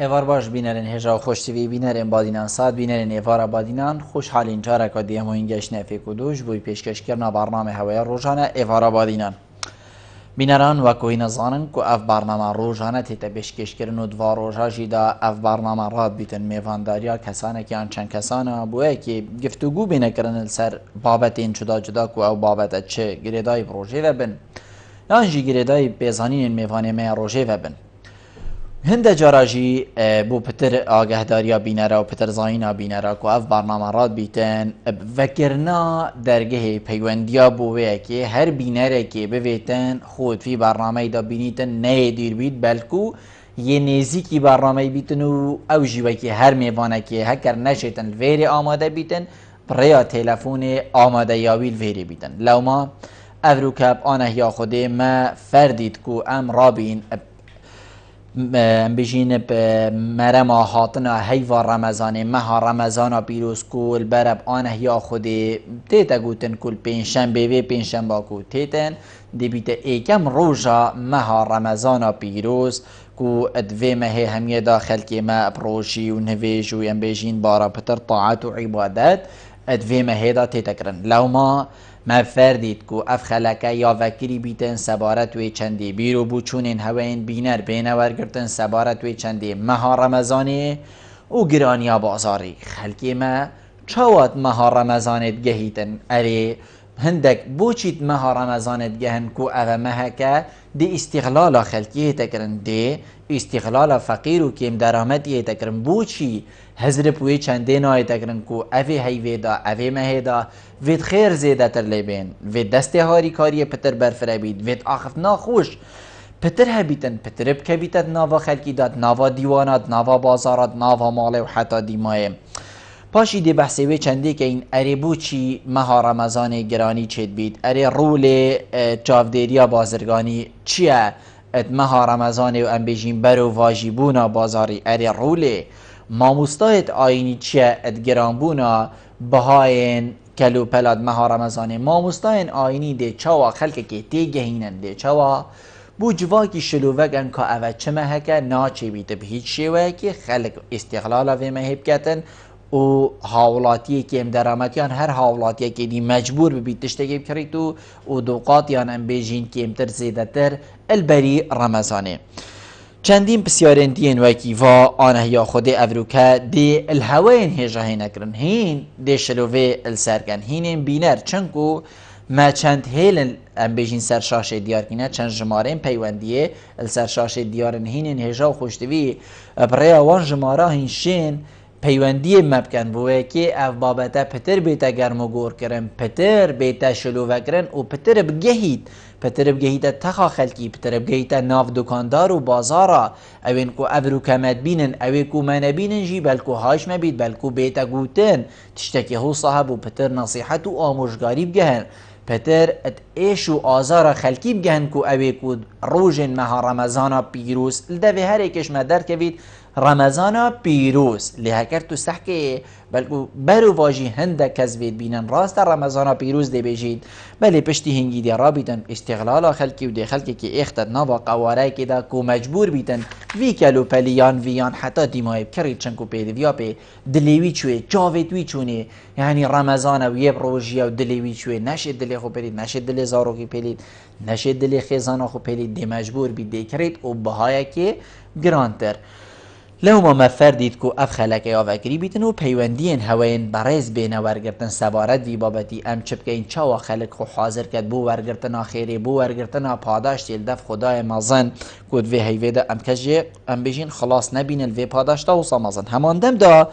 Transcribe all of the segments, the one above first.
ایوار باش بینرین هجا خوشتوی بینرین بادینان ساد بینرین ایوارا بادینان خوشحالین چارا که دیگه همون گشت نفی کدوش بوی پیشکش کردن برنامه هوای روزانه ایوارا بادینان بینران و کوی نزانن که اف برنامه روزانه تیت پیشکش کردن و دوار روزاجی دا اف برنامه راد بیتن میوانداریا کسانه که آن چند کسانه بوده که گفتگو بینه کردن سر بابت این جدا که او بابت چه گریدای روزی و بن یعنی گریدای بیزانین میوانه می روزی و بن هند جاراجی بو پتر آگهداریا بینره و پتر زاینا بینره که اف برنامه راد بیتن وکرنا درگه پیوندیا بوه که هر بینره که بویتن خود فی برنامه دا بینیتن نه دیر بید بلکو یه نیزی کی برنامه بیتن و او جیوه که هر میوانه که هکر نشیتن ویری آماده بیتن بریا تلفون آماده یاویل ویری بیتن لو ما افرو کب آنه یا خوده ما فردید که ام رابین بجین مرما هاتنا هیوا رمضان مها رمضان پیروز کول برب آنه یا خودی تیتا گوتن کل پینشنبه و پینشنبه کو تیتن دی بیت ایکم روژا مها رمضان پیروز کو ادوی مه همیه داخل که ما پروشی و نویج و یم بجین بارا پتر طاعت و عبادت ادوی مه دا تیتا کرن لو ما فردید کو اف خلکه یا وکری بیتن سبارت وی چندی بیرو بو چونین هوین بینر بینور گرتن سبارت وی چندی مها رمضانی او گرانیا بازاری خلکی ما چواد مها رمضانت گهیتن اری هندک بوچیت مها رمضانت گهن کو او مهکه دی استغلال خلکیه تکرن دی استغلال فقیر و کم درامتیه تکرن بوچی هزر پوی چنده نای تکرن کو اوی هیوی دا اوی مهی دا وید خیر زیده تر لیبین وید دسته هاری کاری پتر برفره بید وید آخف ناخوش پتر هبیتن پتر بکبیتن ناوا خلکی داد ناوا دیوانات ناوا بازارات ناوا ماله و حتی دیمایه پاشی دی بحثی وی چنده که این اری بوچی مها رمضان گرانی چید بید اری رول چاودیریا بازرگانی چیه ات مها رمضان و ام بیجین برو واجبونا بازاری اری رول ماموستایت آینی چیه ات گرانبونا بهاین کلو پلاد مها رمضان ماموستاین آینی دی چاوا خلک که تی گهینن دی چاوا بو جواکی شلووگن که اوه چه مهکه ناچه بیده به هیچ شیوه که خلق استقلال وی مهب کتن و حاولاتیه که ام درامتیان هر حاولاتیه که دی مجبور ببید تشتگیب کرید و دوقاتیان ام بیجین که امتر زیده تر البری رمضانه چندین بسیارین دین وکی و آنه یا خود افروکه دی الهوین هجا هینکرن هین دی شلوه السرگن هین بینر چنکو ما چند هیل ام بیجین سرشاشه دیار کنه چند جماره پیوندیه السرشاشه دیارن هین هجا خوشتوی برای وان جماره هینشین پیوندی مبکن بوه که اف بابته پتر بیتا گرم و گور کرن پتر بیتا شلوه کرن و پتر بگهید تخا خلکی پتر بگهید ناف دکاندار و بازارا اوین کو افرو کمد بینن اوی کو من بینن جی بلکو هاش مبید بلکو بیتا گوتن تشتکی هو صاحب و پتر نصیحت و آموشگاری بگهن پتر ات ایش و آزار خلکی بگهن کو اوی کو روژن مها رمضان پیروز لدوی هر ایکش مدر کوید رمضان پیروز لهکر تو سحکه بلکو برو واجی هنده کذبید بینن راست رمضان پیروز دی بیجید بلی پشتی هنگی دی را بیتن استغلال خلکی و دی خلکی که اختد نوا قواره که دا کو مجبور بیتن وی کلو پلیان ویان حتی دیمایب کرید چنکو پیده ویا پی دلیوی چوه جاوید وی چونه یعنی رمضان و یه روژی و دلیوی چوه نشد دلی خو پلید نشد دلی زارو کی پلید نشد دلی خیزانا خو پلید دی مجبور بید دی کرید و بهای که گرانتر لو ما فردید کو اف خلک یا وکری بیتن و پیوندین هوین برز بین ورگرتن سبارت وی بابتی ام چپ که این چاوا خلک خو حاضر کد بو ورگرتن آخری بو ورگرتن پاداش تیل دف خدای مازن کود وی هیویده ام کجه ام بیشین خلاص نبین الوی پاداش تا وصا مازن همان دم دا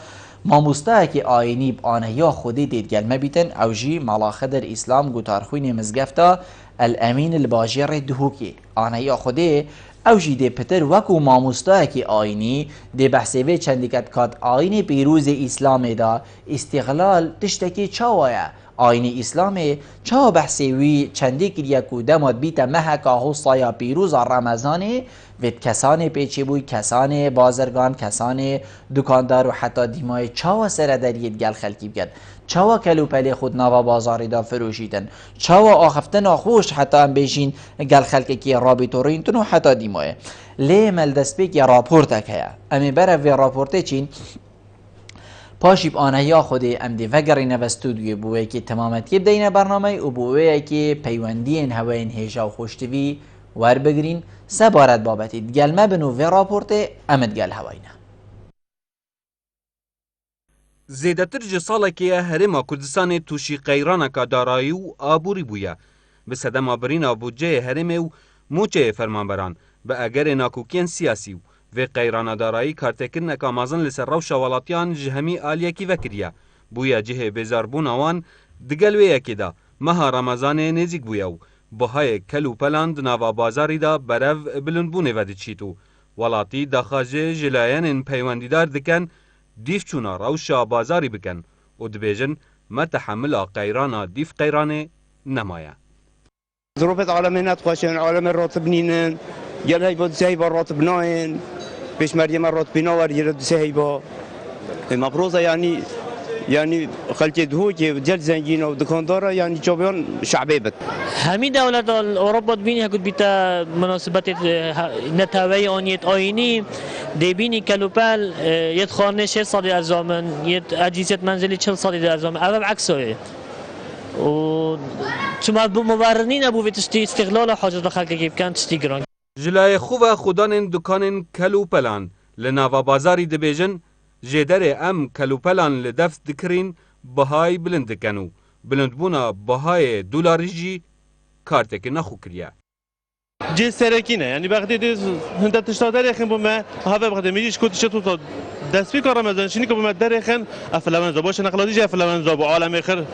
ماموستا که آینی آنه یا خودی دید گلمه بیتن او جی ملاخدر اسلام گوتارخوین مزگفتا الامین الباجر دهوکی آنه یا خودی او جی دی پتر وکو ماموستا که آینی دی بحثیوه چندکت کات آینی پیروز اسلام دا استغلال تشتکی چاویا آینی اسلام چا بحثیوی چندی کلیه کو دماد بیتا محکا حصایا پیروز رمضانه وید کسان پیچی بوی کسان بازرگان کسان دکاندار و حتی دیمای چا سر دارید گل خلکی بگد چاوا کلوپلی خود نوا بازاری دا فروشیدن چاوا آخفتن آخوش حتی هم بیشین گل خلقی که رابطورین تنو حتی دیمایه لی مل دست بیک یا راپورتک هیا امی بره وی راپورته چین پاشیب آنها خودی ام دی وگرینه و استودیو بوی که تمامتی بدینه برنامه و بوی که پیوندی این هواین هیجا و خوشتوی ور بگرین سبارت بابتید گل مبنو و راپورته امد گل هواینه زیدتر جه سالکیه هرما کردستان توشی قیرانکا دارایی و آبوری بویا به صدم آبرین آبوجه هرمه و موچه فرمانبران به اگر ناکوکین سیاسی و قیران دارایی کارتکرنکا مازن لسر روش ولاتیان جهمی آلیه کی وکریه بویا جه بزاربون آوان دگلوه یکی دا مها رمضان نزیک بویا و بهای کلو پلند ناوا بازاری دا برو بلندبونه وده چیتو ولاتی داخاجه جلاین پیوندیدار دکن دیف چونا روشا بازاری بکن و دبیجن ما تحمل قیرانا دیف قیرانه نمایا ظروف عالمنا تخشن عالم الراتب نينن يلا يبغى سهيبا الراتب ناين بيش مريم الراتب ناور يرد سهيبا مفروضة يعني خلتي دهوك جل زنجين ودكاندارة يعني جابيان شعبي بت همي دولة أوروبا تبيني هكذا بيتا مناسبات نتاوي آنيت آيني دبيني كالوبال يدخلنا 6 سال در زمان يد أجهزة منزلي 40 سال در زمان أول عكسه و چون مبررین ابو ویتشتی استقلال حاجت بخلق که بکن تشتی گران جلای خوب خودان دکان کلوپلان لناوا بازاری دبیجن جدر ام کلوپلان لدفت دکرین بهای بلند کنو بلند بونا بهای دلاری جی کارتک نخو کریا جه سرکینه یعنی وقتی دیز هندت تشتادر یخن بومه هوا وقتی میجیش کتی شتو تا دست بی کار رمضان شینی که بومه در یخن افلامنزا باشه نقلاتی جه افلامنزا با عالم خیر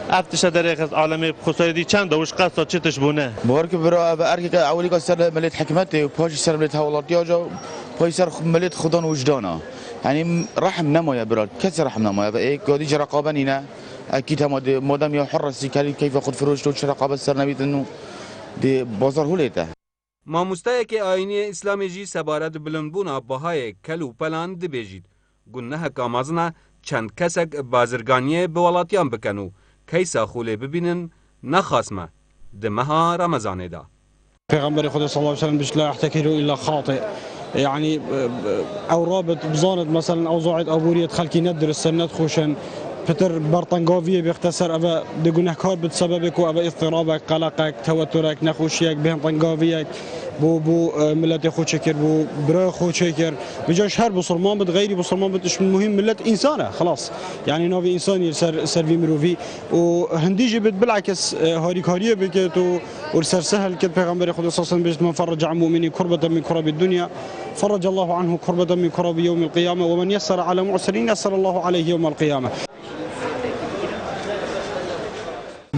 افتش در عالم خصوصی چند دوش قصة چتش بونه بارك برا بارك اولي قال سر مليت حكمته وباش سر مليت هولات ياجا باش سر مليت خدان وجدانا يعني رحم نمايا برا كسر رحم نمايا اي قاعد يجي رقابه هنا اكيد مادام يا حرسي كيف خد فروش تو رقابه سر نبيت انه دي بازار هوليته ما مستایک آینی اسلامی جی سبارت بلندبونا بهای کلو پلان دبیجید گنه کامازنا چند کسک بازرگانی بولاتیان بکنو کیسا خوله ببینن نخاسمه دمها رمضان دا پیغمبر خدا صلی الله علیه و سلم بيش لا يحتكروا الا خاطئ يعني او رابط بزانت مثلا او زاعد ابوريه خلكي ندر السنه خوشن بتر برطنقوفيه بيختصر ابا دغنه كار بسببك وابا اضطرابك قلقك توترك نخوشيك بين طنقوفيك بو ملت خو شكر بو برا خو شكر بجاش هر بصرمان بتغيري بصرمان بتش المهم ملت انسانه خلاص يعني نوفي انساني سر في مروفي وهنديجي بالعكس هاريكاريه بكتو ورسر سهل كد پیغمبر خدا صلی الله علیه و من فرج عن مؤمن كربة من كرب الدنيا فرج الله عنه كربة من كرب يوم القيامه ومن يسر على معسرين يسر الله عليه يوم القيامه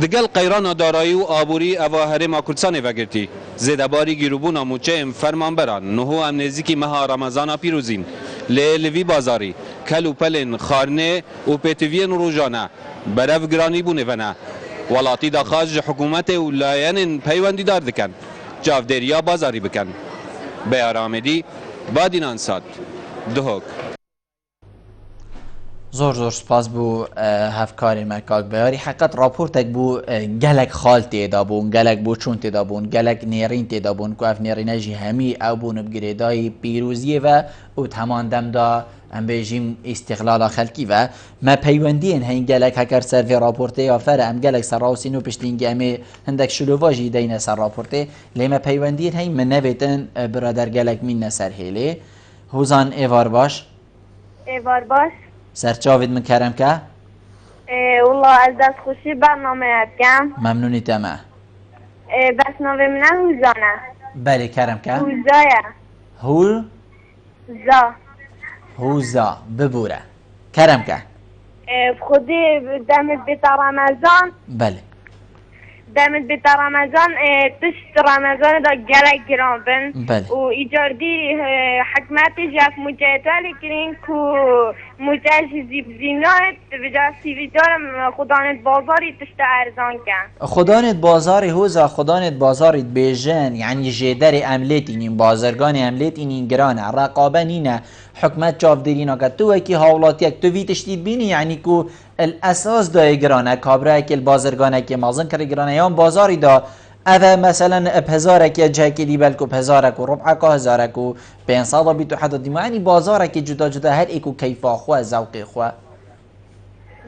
دگل قیران دارایی و آبوری اوا هرما کردستان وگرتی زیدباری گیروبونا موچه فرمانبران نهو ام نزیکی مها رمضان پیروزین لوی بازاری کلو پلن خارنه و پیتوین روزانه برف گرانی بونه ونه ولاتی داخاج حکومت و لاین پیوندی دار دکن جاودریا بازاری بکن به آرامدی بادینان ساد دهوک زور سپاس بو هفکاری مکاک بیاری حقیقت راپورتک بو گلک خال تیدا بون گلک بو چون تیدا بون گلک نیرین تیدا بون که اف نیرینه جی همی او بون بگریدای پیروزیه و او تمان دم دا ام بیجیم استقلال خلکی و ما پیوندین هین گلک هکر سر وی راپورته یا فر ام گلک سر راوسینو پشتینگی امی هندک شلوواجی دین سر راپورته لی ما پیوندین هین من نبیتن برادر گلک مین نسر هیلی هوزان ایوار باش سرچاوید من کرم که؟ والله از دست خوشی برنامه کم ممنونی تمام بس نوه منه هوزانه بله کرم که؟ هوزایه هوزا ببوره کرم که؟ خودی دمت بیتا رمضان بله دمت بیتا رمضان تشت رمضان دا گلک گران بن بله و ایجاردی حکمتی جف مجایتالی کرین که مجایش زیب زینایت بجا سیوی دارم خدانت بازاری تشت ارزان کن خدانت بازاری هوزا خدانت بازاریت بیجن یعنی جدر عملیت اینین بازرگان عملیت اینین گرانه رقابه نینه حکمت جاودرین آگه تو اکی حولاتیک تو وی تشتید بینی یعنی که الاساس دای گرانه کابره که بازرگانه که مازن کری گرانه یا بازاری دا اذا مثلا بهزارك جاكي دي بالكو بهزارك وربعك هزارك و 500 بيتو حدا دي يعني بازارك جدا جدا هر ايكو كيف اخوا ذوق اخوا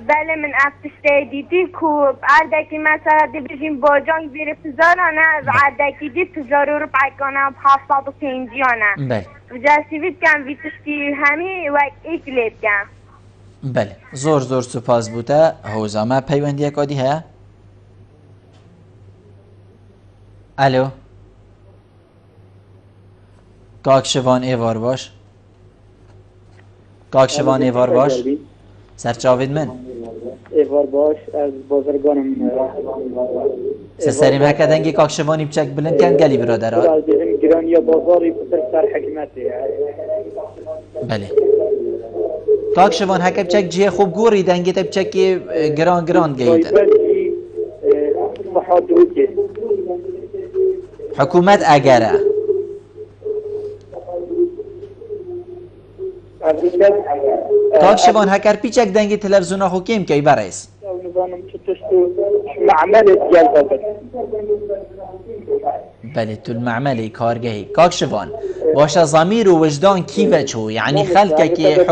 بله من افتشته دیدی کو عردکی مثلا دی بجیم باجان زیر پزارانه عردکی دی پزار رو بایکانه 750 آنه بله و جاسیویت کم ویتشتی همی و ایک لیب کم بله زور زور سپاس بوده هوزامه پیوندی اکادی ها الو کاکشوان ایوار باش کاکشوان ایوار باش سرچاوید من ایوار باش از بازرگانم سسری مکه دنگی کاکشوانی بچک بلند کن گلی برادرها از این گران یا بازاری پتر سر حکمتی بله کاکشوان هکه بچک جیه خوب گوری دنگی تا بچک گران گران گیتن حکومت اگره کاکشوان هکر پیچک دنگی تلویزیون خو کیم کی برایس بله تو المعمل کارگهی کاکشوان باشه ضمیر و وجدان کیفه چو یعنی خلقه که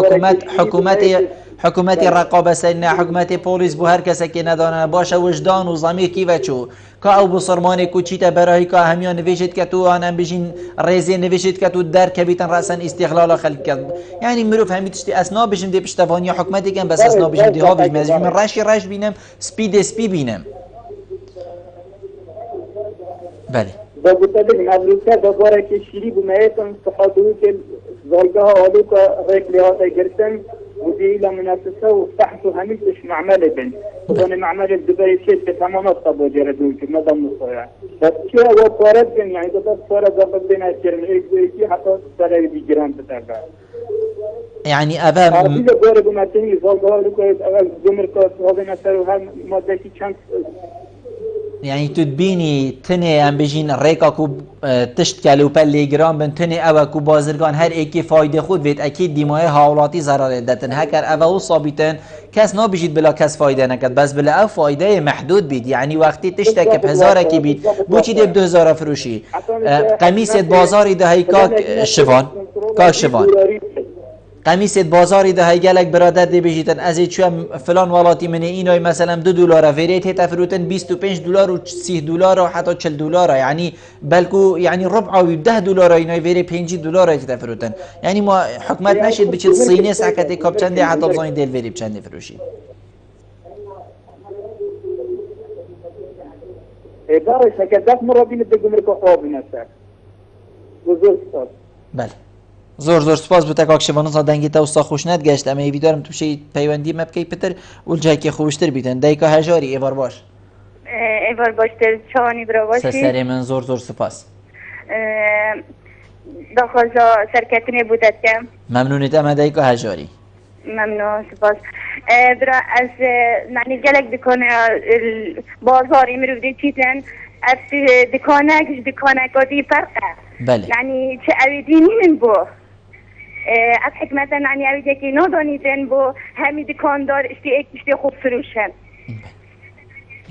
حکومت رقابه سرینه حکومت پولیس بو هر کسی که ندانه باشه وجدان و ضمیر کیفه چو که او بسرمانه کوچیت برای که همیان نوشید که تو آنم بجین ریزی نوشید که تو در کبیتن رأسا استقلال خلق کرد یعنی مروف همی تشتی اسنا بجیم دی پشتوانی حکومتی کن بس اسنا بجیم دی ها بجیم از من رش بینم سپی بینم بله با بودن امریکا دوباره که شیری بومیتون صحادو که زالگاه آلو که ریکلی ها گرتن ودي إلى منافسة وفتحوا هميتش معمل بن وأنا معمل الدبي شيء تمام الطب وجردوا في مدى النصيحة بس شيء هو فارد يعني ده فارد ضبط بين الكرنيك حتى سر الجيران تتابع يعني أبا عربي جوار بمتني زالجار لكو جمر كاس هذا نسر وهم ما ذكي كان يعني تدبيني تني ام بجين ريكا كو تشت كالو بلي جرام بن تني او كو بازرگان هر ايكي فايده خود ويت اكيد ديماي هاولاتي ضرر دتن هكر او صابتن كاس نو بجيت بلا كاس فايده نكد بس بلا او فايده محدود بيد يعني وقتي تشتك بهزار كي بيد بوچي دب 2000 فروشي قميص بازاري ده هي كاك شفان كاك شفان قمیص بازاری ده گلک برادر دی بجیتن از چه فلان ولاتی من اینای مثلا $2 وریت تفروتن $25 و $30 و حتی $40 یعنی بلکو یعنی ربع و $10 اینای وری $5 تفروتن یعنی ما حکومت نشید بچید صینه ساکت کاپ چنده حتی بزنید دل وری چنده فروشید اداره شرکت مرابین دگمر کو خواب نشه بزرگ است بله زور سپاس بوده کاکشوانوز دنگی تا استا خوشنت گشت اما ایوی دارم تو شی پیوندی مبکی پتر ولجای که خوشتر بیتن دایکا هجاری ایوار باش ایوار باش تر چوانی برا باشی سسری من زور سپاس داخوزا سرکتنی بودت که ممنونیت اما دایکا هجاری ممنون سپاس برا از معنی گلک دکانه بازاری مرودی چیتن از دکانه کدی فرقه بله يعني شعبيديني من بو أضحك مثلا يعني أريد كي نودوني زين بو همي دكاندار اشتي خوب فروشن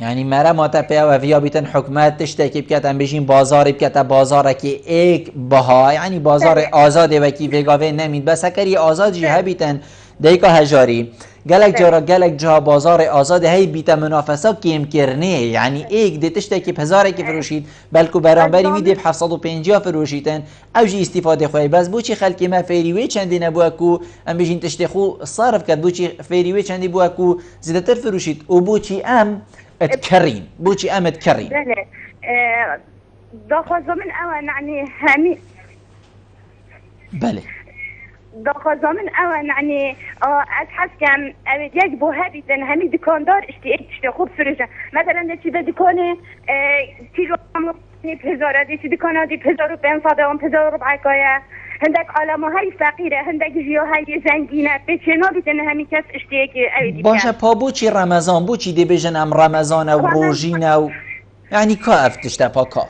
يعني مرا ما تپیا و ویا بیتن حکومت تشتکی بکتن بشین بازاری بکتن بازار که ایک بها یعنی بازار آزاده و کی وگاوه نمید بس اکری آزاد جه بیتن دیکا هجاری گلک جا بازار آزاد هی بیت منافسه کیم کرنه یعنی ایک دی تشتکی هزار کی فروشید بلکو برانبری ویدی 750 فروشیدن او جی استفاده خوی بس بوچی خلکی ما فریوی چندی نبوه کو ام بجین تشتخو صرف کرد بوچی فریوی چندی بوه کو زیادتر فروشید و بوچی ام اتكرين بوشي ام اتكرين بله داخل من اوان يعني همي بله داخل من اوان يعني اتحس كان اريد يجبو هابيتن همي دكاندار اشتي خوب فروشن مثلا دي دكانه كيلو هزار دي دكانه دي 1500 1400 هندك علامه هاي فقيره هندك جيو هاي زنگينه بچنا بيتن همي كاس اشتياكي اريد باشه پا بوچی رمضان بوچی دی بجن ام رمضان او روژین او یعنی کا افتشته پا کا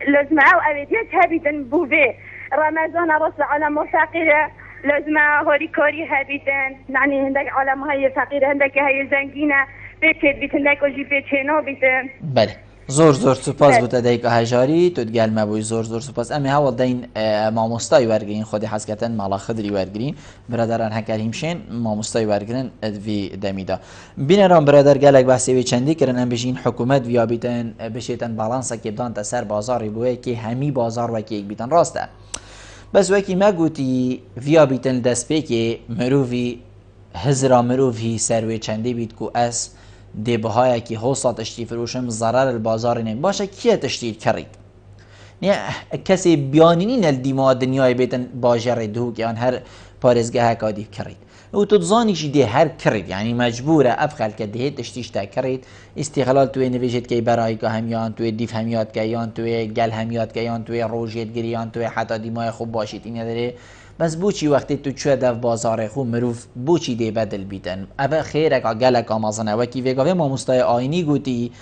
لازم او اريد هابيتن بوفي رمضان راس العالم فقيرة لازم هوري كاري هبيتن يعني هندك عالم هاي فقيرة هندك هاي زنگينة بيتت بيتن لك وجي بيتشينو بيتن بله زور سپاس بوده دیگه هجاری تو گل مبوی زور سپاس امی هول دین ماموستای ورگرین خودی حسکتن مالا خدری ورگرین برادران هکریم شین ماموستای ورگرین ادوی دمیدا بینران برادر گلک بحثی وی چندی کرن ام بجین حکومت ویا بیتن بشیتن بالانسا که بدان تسر بازاری بوه که همی بازار وکی یک بیتن راسته بس وکی ما گوتی ویا بیتن دست پی که مروفی هزرا مروفی سروی چندی بیت کو اس دی بهای که حوصا تشتی فروشم ضرر البازار نیم باشه کیه تشتی کرید نه کسی بیانینین الدیما دنیای بیتن باجر دهو که آن هر پارزگاه هکادی کرید او تو تزانیش دی هر کرید یعنی مجبوره افخل که دیه تشتیش تا کرید استغلال توی نویجت که برای که همیان توی دیف همیات که یان توی گل همیات که یان توی روجیت گریان توی حتی دیمای خوب باشید این نداره بس بوچی وقتی تو چه دف بازار خو مروف بوچی دی بدل بیتن اوه خیرک گلک آمازنه وکی وگاوه ما مستای آینی گوتی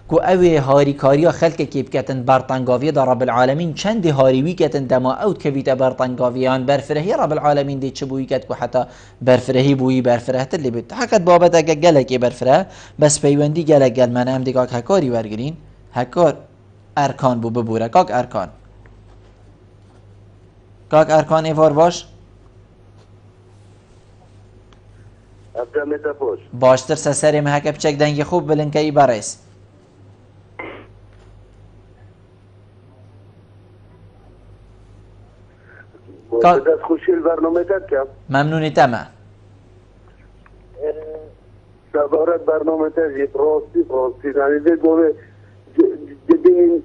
کو اوه هاری کاریا خلق که بکتن برطنگاوی دا رب العالمین چند هاریوی کتن دما اوت که بیتا برطنگاویان برفرهی رب العالمین دی چه بویی کت کو حتی برفرهی بویی برفره تلی بیت حقت بابت اگه گلک برفره بس پیوندی گلک گل من هم دیگه هکاری ورگرین هکار ارکان بو ببوره کاک ارکان کاک ارکان ایوار باش باشتر سسری محکب چک دنگی خوب بلن که ای برس دست خوشی برنامه تد کم ممنونی تمام سوارت برنامه تد راستی یعنی ده گوه ببینین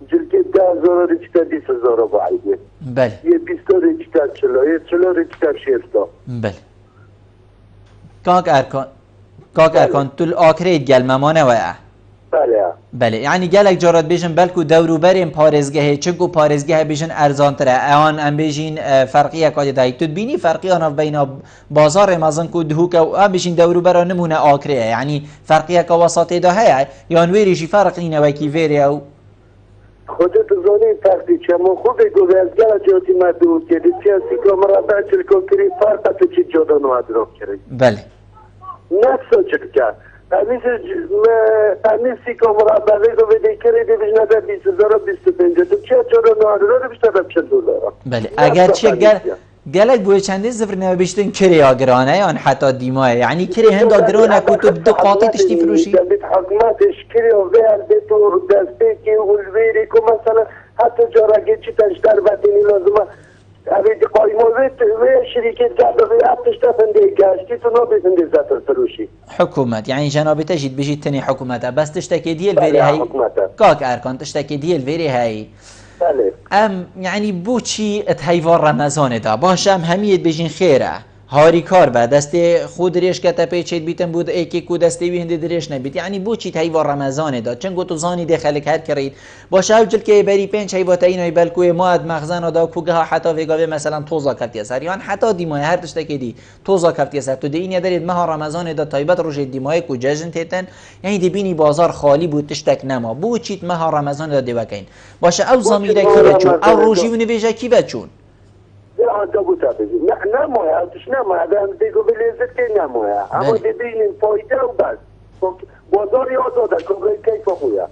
جلکه 10,000 ریچتا 20,000 باعیده بله یه 20 ریچتا 40 ریچتا 60 بله کاک ارکان تو آکرید گل ممانه ویا بله یعنی گلک جارات بیشن بلکو دورو بریم پارزگاه چگو پارزگاه بیشن ارزان تره آن ام بیشین فرقی اکادی دایی تو بینی فرقی آن بین بازار مازن کو دهو که ام بیشین دورو برا نمونه آکره یعنی فرقی اکا وساطه ده هیا یان ویریشی فرق اینه وکی ویری او خودت زانی فرقی چما خوب گوه از گل جاتی مدو که دی سیاسی کامرا بچل کری فرق تو چی جدا نو ادراک کری بله نفسا چکر تمیزی کامرا بله گوه دی کری دی بیش نده 20,000 25,000 تو چه جدا نو ادراک بیشتر $40 بله اگر چه گلک بوی چندی زفر نو بیشتن کری آگرانه یا حتی دیماه یعنی کری هند آگرانه کتب دو قاطی تشتی فروشی حکمتش کری و ویل تو دسته که اولویری که مثلا حتی جارگی چی تشتر بدینی لازمه اوید قایموزه و شریکت کرده و هفتش تفنده گشتی تو نابیزنده زتر فروشی حکومت یعنی جنابی تجید بجید تنی حکومت بس تشتکی دیل ویری هی کاک ارکان تشتکی دیل ویری هی بله یعنی بوچی اتهیوار رمضان دا باشم همیت بجین خیره هاری کار به دست خود ریش که تپیچید بیتن بود ایکی کو دستی بی هنده دریش نبید یعنی بوچی تهیوار رمضان دا چنگو تو زانی دخلک هد کرید باشه اوجل که بری پنج هیوات اینای بلکوی ماد مخزن دا کوگه ها حتی وگاوه مثلا توزا کفتی سر یان حتی دیمای هر تشتکی دی توزا کفتی سر تو دی این دارید مها رمضان دا تایبت روش دیمای کو جشن تیتن یعنی دی بینی بازار خالی بود تشتک نما بوچیت مها رمضان دا دیوکین باشه او زمیره کی بچون او روجی و نویجه کی بچون نمویا توش نمویا به هم دیگو به لذت که نمویا اما ببینیم فایده و بس بازار یاد داده که کیف خویا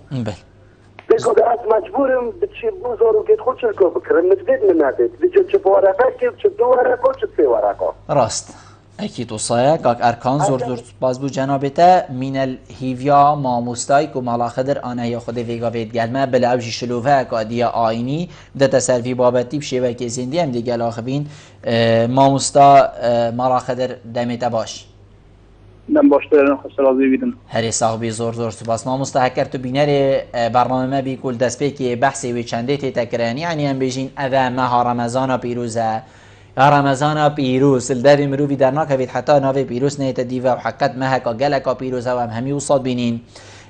بگو به از مجبورم به چی بازارو که خود چرکا بکرم متبید نمدید به چه ورقه که چه دو ورقه چه سه ورقه راست اکی تو سایه کاک ارکان زور باز بو جنابته من الهیویا ماموستای که مالا خدر آنه یا خود ویگا وید گلمه بلا اوشی شلوفه کادیا آینی ده تسروی بابتی بشیوه که زندی هم دیگه لاخبین ماموستا مالا خدر دمیت باش دم باشتر خسرازی بیدم هری صاحبی زور سپاس ماموستا هکر تو بینر برنامه ما بی کل دست که بحثی وی چنده تکرانی یعنی هم بجین اوه مها رمضان پیروزه رمضان پیروز الداری مروی در ناکوید حتی ناوی پیروز نیت دیوه و حقت مهکا گلکا پیروزه و هم همی وصاد بینین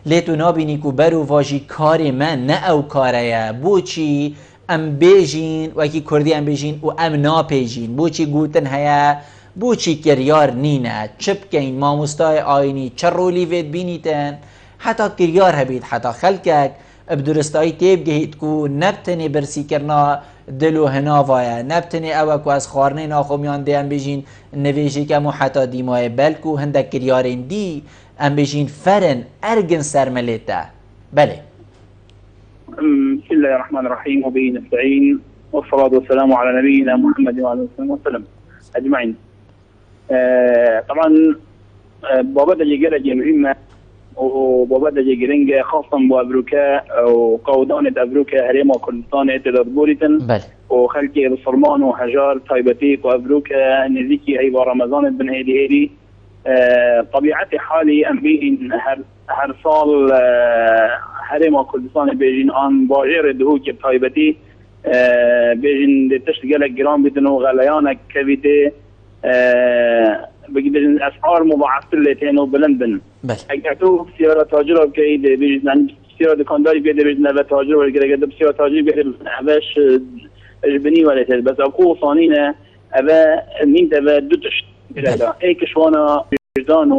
لیتو نابینی که برو واجی کار من نه او کاره بوچی ام بیجین و اکی کردی ام بیجین و ام ناپیجین بوچی گوتن هیا بوچی کریار نینه چپ کین ماموستای آینی چه رولی وید بینیتن حتی کریار هبید حتی خلکک بدرستایی تیب گهید کو نبتنی برسی کرنا دل و هناوایه نبتنی اوه که از خارنه ناخومیان دی ام بیجین نویجی که مو حتی دیمای بلکو هندک کریارین دی ام بیجین فرن ارگن سرملیتا بله. بسم الله الرحمن الرحيم وبه نستعين والصلاة والسلام على نبينا محمد وعلى آله وسلم أجمعين. طبعا بابا دجاجة مهمة وبابا دجاجة خاصة بأبروكا وقودان أبروكا هريمة كردستان تدبوريتن وخلقي بصرمان وحجار طيبتيك وأبروكا نزيكي هيبا رمضان بن هيدي طبيعة حالي أمبين هر سال هريمة كردستان بيجين آن باجر دهوك بطيبتي بيجين تشتغل جرام بدن وغليانك كبيتي بيجين أسعار مضاعفة لتين وبلندن أجتو سيارة تاجر كيد بيجين سيارة دكانداري بيد بيجين أبى تاجر ولا كده سيارة تاجر بيد أباش البني ولا تل بس أقول صانينا أبى مين تبى دوتش كده هيك شوانا وجدان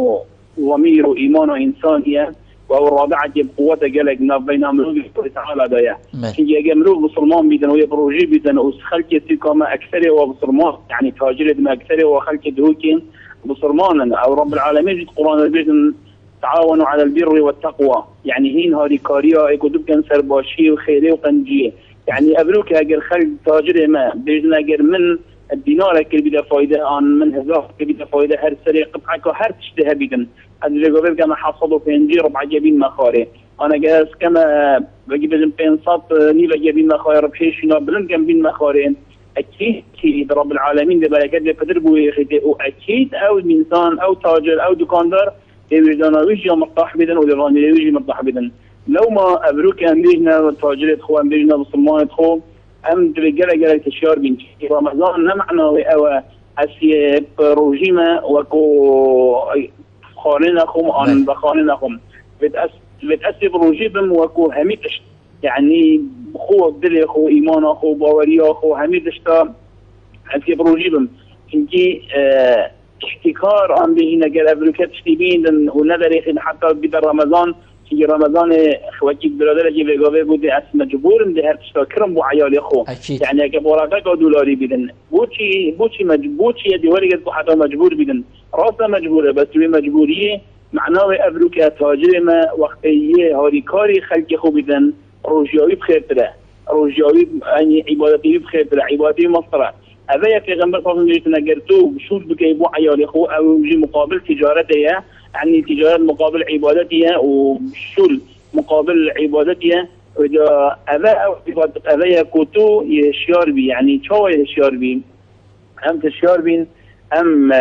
وضمير وإيمان وإنسانية والرابعة بقوة جلق بين أمروه تعالى دايا هي أمروه بصرمان بيدن ويا بروجي بيدن وخلق يتكما أكثر وبصرمان يعني تاجر ما أكثر وخلق دوكين بصرمان أو رب العالمين في القرآن بيدن تعاونوا على البر والتقوى يعني هين هاري كاريا يكتب كان سرباشي وخيري وقنجية يعني أبروك أجر خلق تاجر ما بيدن أجر من الدينار كل بيدا فايدة عن من هزار كل بيدا فايدة هر سريع قطعك وهر تشتها بيدن هذا اللي قبل كما حصلوا في إنجيل ربع جابين مخاري أنا جالس كما بجيب جنبين صوت نيبا جابين مخاري ربحيش نابلن جنبين مخارين أكيد رب العالمين ده بركات ده فتربوا يخدي وأكيد أو إنسان أو تاجر أو دكاندار يوجدنا ويجي مرتاح بيدن ودراني يجي مرتاح بيدن لو ما أبروك أمريكنا والتاجر خو أمريكنا بالصمان خو أم ترجع تشيار بين رمضان نمعنا أو أسي روجيما وكو خارنا خم عن بخارنا خم بتأسي بروجيبم وكو هميتش يعني خو دلي خو إيمان خو باوريا خو هميتش تا أسي بروجيبم إنكي احتكار عن بينا جل أبروكات شتيبين ونذر يخين حتى بدر رمضان في رمضان خواتيك برادر جي بيغاوي بودي اس مجبور ده هر تشكرم بو عيال خو يعني اگه براقه دولاري بدن بوچي دي ورقه بو حتى مجبور بدن راسا مجبوره بس بي مجبوريه معناه ابروكا تاجر ما وقتيه هاري كاري خلق خو بدن روجيوي بخير ترى روجيوي يعني عبادتي بخير ترى عبادتي مصطرى هذا پیغمبر صلی الله علیه و آله نگرتو شو بكي بو عيال خو او جي مقابل تجارته يعني تجارة مقابل عبادتها وشل مقابل عبادتها وإذا أذا يكوتو يشيار بي يعني شو يشيار بي أم تشيار بين أم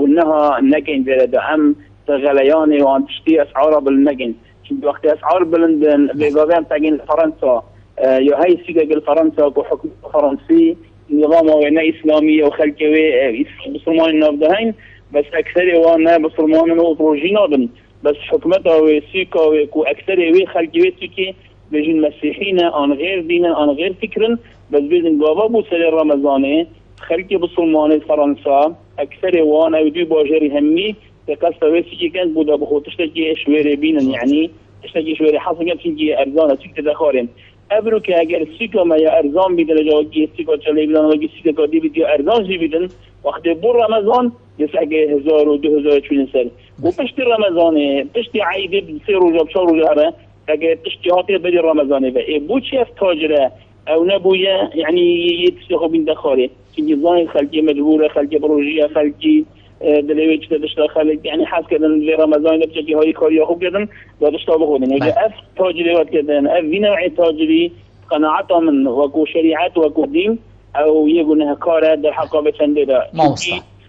قلناها النجن بلد أم تغلياني وأن تشتي أسعار بالنجن شد وقت أسعار بلندن بيجابين تاجين فرنسا يا هاي سيجا فرنسا كحكم فرنسي نظام وعنا إسلامية وخلكوي بسلمان النابدهين بس أكثر وانا بصرمان وبروجينا بن بس حكمتها وسيكا وكو أكثر وي خلقي سيكي بيجين مسيحيين عن غير دين عن غير فكر بس بيجين بابا بو سنة رمضان خلقي بصرمان فرنسا أكثر وانا ودي باجري همي تقصد وسيكي كانت بودا بخو تشتكي شويري بينا يعني تشتكي شويري حصل كانت فيكي أرزان سيكي تدخارين أبروك أجل سيكا ما يا أرزان بدرجة وجي سيكا تشالي بدن وجي سيكا دي بدي أرزان جي بدن وقت بور رمضان يسعى 1000 و 2020 سنة وبشتي رمضان بشتي عيد بصير وجاب شهر وجهره تجي بشتي هاتي بدي رمضان بقى بوشي تاجره او نبويا يعني يتسخو بين دخاري في ظاهر خلقي مجبوره خلقي بروجيه خلقي دلويتش تدشتا خلق يعني حاس كدن لرمضان بتجي هاي كاريا خوب كدن دادشتا بخودن وجا اف تاجري وقت كدن اف نوع تاجري قناعتها من وكو شريعات وكو دين او يقولها كاره در حقابه چنده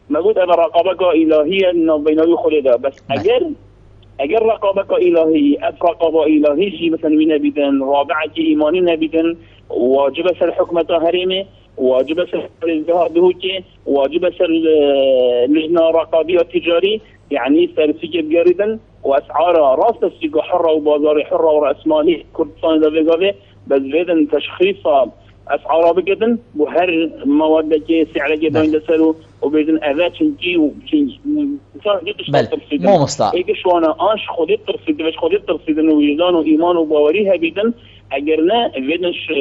ما قلت أنا رقابك إلهية إنه بينه خلده بس أجر رقابك إلهي رقابة إلهي جي مثلا وين بدن رابعة جي إيماني نبدن واجب سر حكمة هريمة واجب سر الازدهار بهوكي واجب سر لجنة رقابية تجاري يعني سر سيجب جاردن وأسعار راس السيجو حرة وبازار حرة ورأسمالي كردستان ده بيقابه بس بدن تشخيصها أسعارها بجدن وهر مواد كي سعر جدا يدسلو وبيدن أذا تنجي وتنجي بل مو مصلح إيش وانا أنش خديت ترصيد بس خديت ترصيد إنه وجدان وإيمان وباوريها بيدن أجرنا بدنش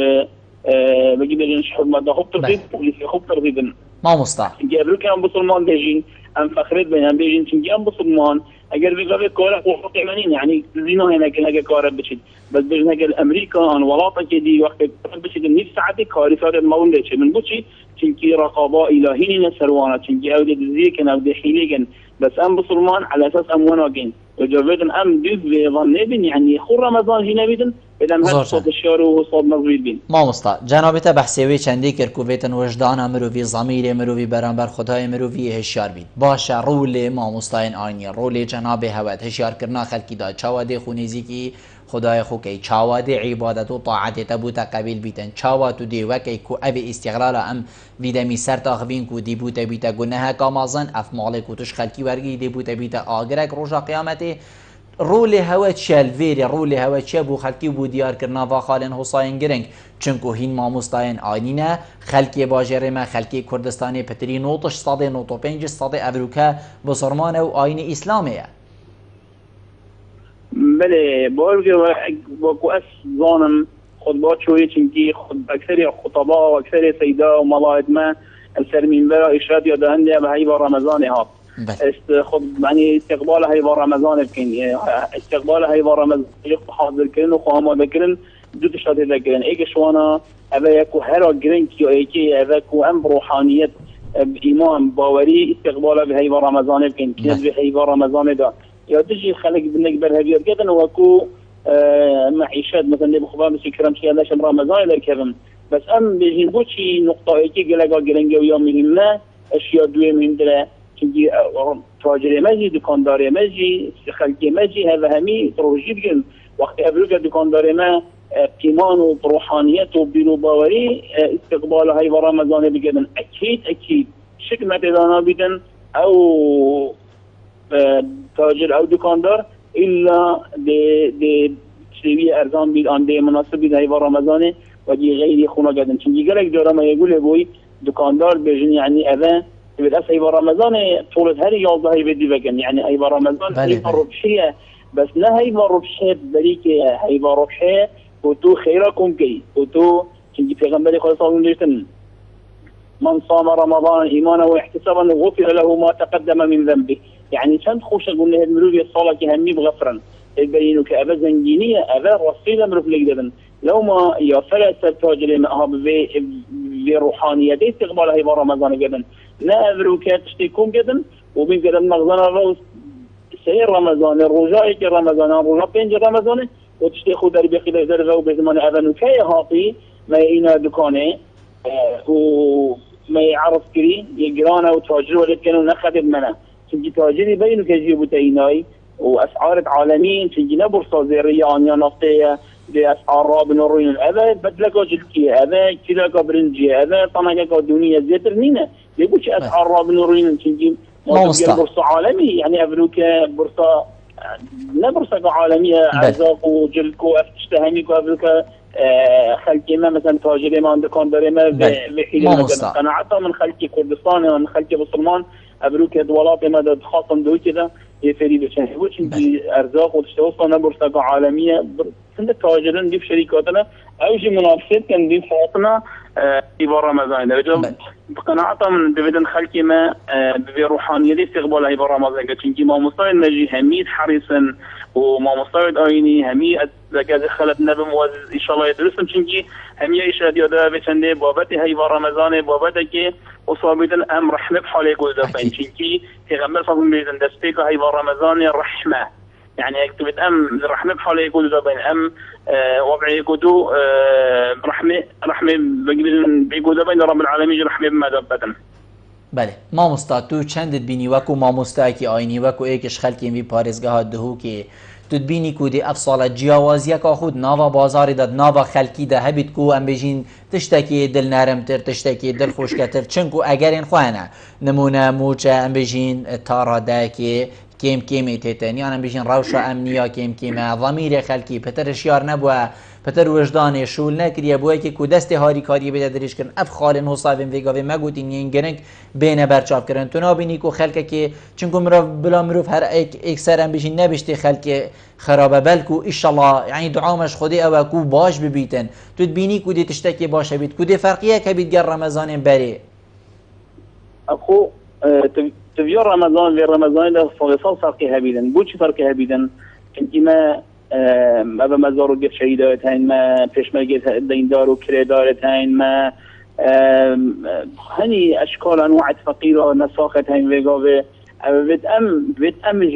بجي بجنش حكومة ده خب ترغيب بوليسي خب ترغيب ما مستع قبل كان بسلمان بيجين ام فخرت بين بيجين تنجي ام بسلمان اگر بيقول كوره وقت يمنين يعني زينو هنا كنا كوره بشيد بس بيجنا الامريكا ان ولاطه كدي وقت بشيد نفس ساعتي كاري صار المون ليش من بوشي تنجي رقابه الهي نسروانه تنجي اودي زيك انا بدي حيليجن بس ام بسلمان على اساس ام وناجين وجوبدن ام ديف ظنيبن يعني خو رمضان هنا بدن بدن صوت الشعر وصوت مزويد بين ما مستا جنابته بحثوی چندی کرکویتن وجدان مروی ضمیر مروی برانبر خدای مروی هشیار بید باشه رول ما مستاین آینی رول جناب هوت هشیار کرنا خلکی دا چاواده خونیزی کی خدای خو کی چاواده عبادت و طاعت تبوت قبیل بیتن چاواتو دی وکی کو ابی استقلال ام ویدمی سر تاخبین کو دی بوت بیت گناه کامازن اف مالک و تش خلکی ورگی دی بوت بیت آگرک روزا قیامته رول هوت شلویر رول هوت شبو خلکی بو دیار کرنا و خالن حسین گرنگ چونکو هین ماموستاین آینینه خلکی باجره ما خلکی کردستانی پتری نوتش صده نوتو پنج صده افروکه بسرمان و آین اسلامیه بله باقو اس ظانم خطبات شوية چنكي أكثر خطباء وأكثر سيداء وملاعد ما السرمين برا إشراد يدهن لها بهاي رمضان هاب يعني استقبال هاي رمضان بكين استقبال هاي رمضان حاضر كرن وخواما بكرن دو تشهد ذكرن ايك شوانا أبا يكو هرا جرين كيو ايكي أبا كو أم روحانية بإيمان باوري استقبال بهاي رمضان بكين كنت بهاي رمضان دا يا تجي خلق بنك برهبير جدا وكو معيشات مثلا بخبار مسي كرم شيء لاشم رمضان لكذا بس أم بيجين بوشي نقطة ايكي قلقا جرنجا ويوم مهمة أشياء دوية مهمة چونکی تاجر مجی دکاندار مجی خلقی مجی هذا همي تروجي بجن وقت ابروك دکاندار ما پیمان و روحانیت و بیرو باوری استقبال های رمضان بجن اكيد شكل ما تدانا بدن او تاجر او دکاندار الا دي شوية ارزان بيد ان دي مناسب بيد های رمضان و دي غير خونا جدن چونکی قالك دورا ما يقول بوي دکاندار بجن يعني اذا بالأساس هي رمضان طولة هذه يوضع هي بدي بجن يعني هي رمضان هي ربشية بس لا هي ربشية بريكة هي ربشية وتو خيركم كي وتو تجي في غنبلي خلاص صلوا من صام رمضان إيمانا واحتسابا غفر له ما تقدم من ذنبه يعني كان خوش أقول له الملوك الصلاة كهمي بغفرا البينك أبا زنجينية أبا رصيلة مروف لقدبا لو ما يفلت التاجر معها بروحانية استقبال هي رمضان جدا لا أبروكات تشتيكم جدا وبين جدا مغزانا روز سير رمضان الرجاء رمضان الرجاء بين رمضان وتشتيخوا دربي خلال ذرغة وبزمان أذن كي هاطي ما ينا دكانه وما يعرف كري يقرانا وتاجر ولد كانوا نخدم منا تجي تاجري بينو كجيبوا تيناي وأسعار عالمين تجي نبرصة زيرية عنيا نفطية بأسعار رابن الروين هذا بدلكوا جلكية هذا كلاكوا برنجية هذا طنقا دونية زيتر نينا ليبوش أسعار رابن الروين تجي بورصة عالمية يعني أفروكا بورصة لا بورصة عالمية أعزاق وجلكوا أفتشتهميك وأفروكا خلقي ما مثلا تاجري ما عند كاندري ما بحيلة قناعتها من خلقي كردستان ومن خلقي بسلمان أبروك دولات ما خاصة دو كذا يفري بشان هوش انتي أرزاق وتشتوصلنا بورصة عالمية سند تاجرين دي في شركاتنا أو شيء منافسات كان دي فاطمة في رمضان رجال بقناعتها من دفدن خلقي ما بروحانية دي استقبال هاي رمضان كتشنكي ما مستوى نجي هميد حريصا وما مستوى آيني همي زكاة خلت نبم وإن شاء الله يدرسم چنكي همي إشهاد يادا بچنده بابت هاي رمضان بابت كي وصابتن أم رحمة بحالي قول دفعين چنكي في غمر صابون بيزن دستيك هاي رمضان الرحمة يعني اكتبت أم رحمة بحالي قول دفعين أم وضعي قدو رحمة بيقول دفعين رب العالمين رحمة بما دبتن بله مامۆستا تو چندت بینی وەکو مامۆستایەکی ئاینی وەکو ئێکش خەڵکێمی پارێزگەها دهوکێ توت بینی کو دێ ئەف ساڵە جیاوازیەکە خود ناوا بازاریدا ناوا خەلکیدا هەبیت کو ئەم بێژین تشتێکی دڵ نەرمتر تشتێکی دڵ خۆشکەتر چونکو ئەگەرێن خوانە نمونە موچە ئەم بێژین تاڕادایەکێ کێم کێمی تێتەن یان ئەم بێژین ڕەوشە ئەمنیە کێم کێمە ضەمیرێ خەلکی پتر شیار نەبووە پتر وجدان شول نکریه بوی که کو دست هاری کاری بده دریش کردن اف خالن حسابین ویگاوی مگوتین این گرنگ بین برچاف کردن تو نابینی کو خلک که چونکو مروف بلا مروف هر ایک سرم بشین نبشته خلک خرابه بلکو ایشالله یعنی دعامش خودی او کو باش ببیتن تو تبینی کو دی تشتکی باشه بیت کو دی فرقیه که بیت گر رمضان بری اخو تبيور رمضان غير رمضان ده صار فرقي هبيدا بوش فرقي هبيدا كنت ما أبا مزارو جت شهيدات هين ما فيش ما جت دين دارو كريدارت هين ما هني أشكال أنواع فقيرة نساخت هين وجابه بتأمج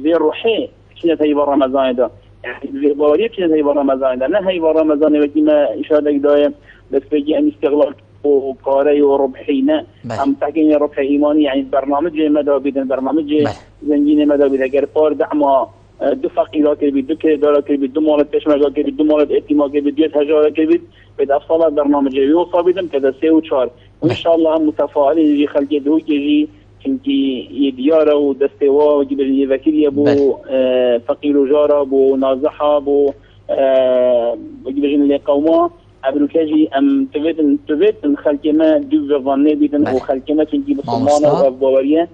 في روحي كنا تيبر رمضان ده يعني في بارية كنا تيبر رمضان ده نه هيبر رمضان وقت ما إشارة دايم بس بيجي أن استغلال وقاري وربحينا هم تحكين ربح إيماني يعني برنامج مدى بيدن برنامج زنجين مدى بيدن اگر پار دعما دو فقیرات که بید دو کردارات که بید دو مالت پشمرگات که بید دو مالت اعتماد که بید 10,000 که بید بید افصال برنامج يوصى بيدن كذا 3 و 4 وإن شاء الله هم متفائلين يجي خلق يدهو يجي كنتي يديارة ودستوا وجبل يذكري بو فقير وجارة بو نازحة بو وجبل اللي قوما قبل كاجي ام تبت خلق ما دو ظني بيدن او خلق ما كنتي بصمانه وباوريه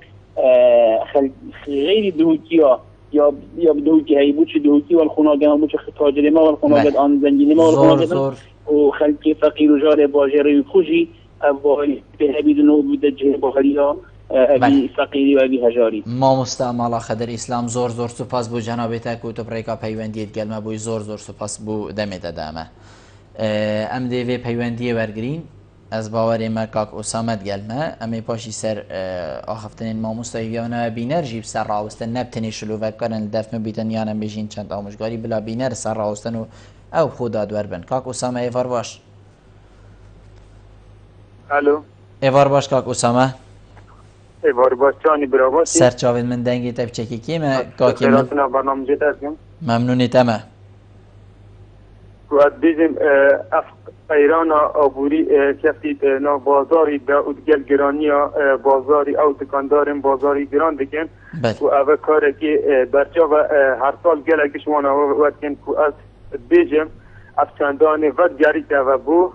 غير دوكيا یا دوکی هی بوچ دوکی و الخناگان بوچ تاجر ما و الخناگان آن زنجینی ما و الخناگان و خلق فقیر و جار باجری خوشی ابوی به بدون وجود جه باجریا ابی فقیری و ابی هجاری ما مستعمل خدر اسلام زور سپاس بو جنابت کو تو پریکا پیوندیت گلمه بو زور سپاس بو دمت دامه ام دی وی پیوندی ورگرین از باور ما کاک اسامت گلمه امی پاشی سر آخفتنین ما مستویانه بینر جیب سر راوستن نبتنی شلو وکرن دفن بیتن یانم بجین چند آموزگاری بلا بینر سر راوستن و او خدا دور بن کاک اسامه ایوار باش الو ایوار باش کاک اسامه ایوار باش چانی براواسی سر چاوید من دنگی تب چکی کیمه کاکی من برنامه جدید ممنونی تمه و دیدیم ایران آبوری کسی نا بازاری به اودگل گرانی بازاری او دکاندارم بازاری گران دکن و اوه کاره که برچه و هر سال گله کشوانا وقت کن که از بیجم افچندان وقت گری که و بو